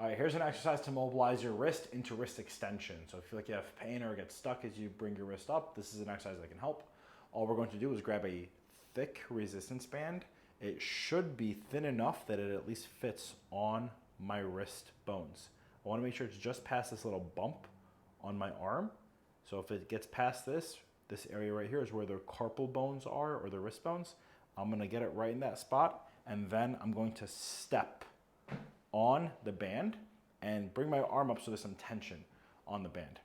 All right, here's an exercise to mobilize your wrist into wrist extension. So if you feel like you have pain or get stuck as you bring your wrist up, this is an exercise that can help. All we're going to do is grab a thick resistance band. It should be thin enough that it at least fits on my wrist bones. I want to make sure it's just past this little bump on my arm. So if it gets past this area right here is where the carpal bones are, or the wrist bones. I'm going to get it right in that spot, and then I'm going to step on the band and bring my arm up so there's some tension on the band.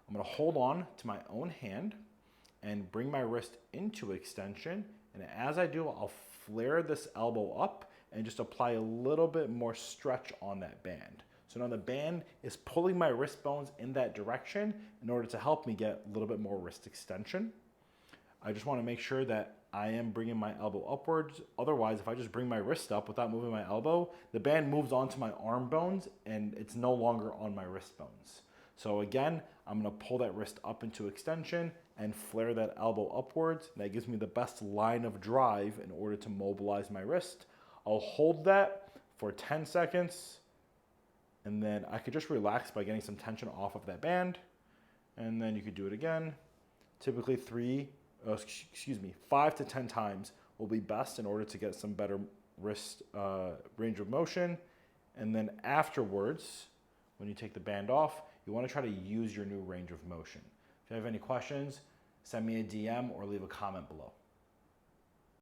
I'm going to hold on to my own hand and bring my wrist into extension, and as I do, I'll flare this elbow up and just apply a little bit more stretch on that band. So now the band is pulling my wrist bones in that direction in order to help me get a little bit more wrist extension. I just want to make sure that I am bringing my elbow upwards. Otherwise, if I just bring my wrist up without moving my elbow, the band moves onto my arm bones and it's no longer on my wrist bones. So again, I'm going to pull that wrist up into extension and flare that elbow upwards. That gives me the best line of drive in order to mobilize my wrist. I'll hold that for 10 seconds, and then I could just relax by getting some tension off of that band. And then you could do it again. Typically 5 to 10 times will be best in order to get some better wrist range of motion. And then afterwards, when you take the band off, you want to try to use your new range of motion. If you have any questions, send me a DM or leave a comment below.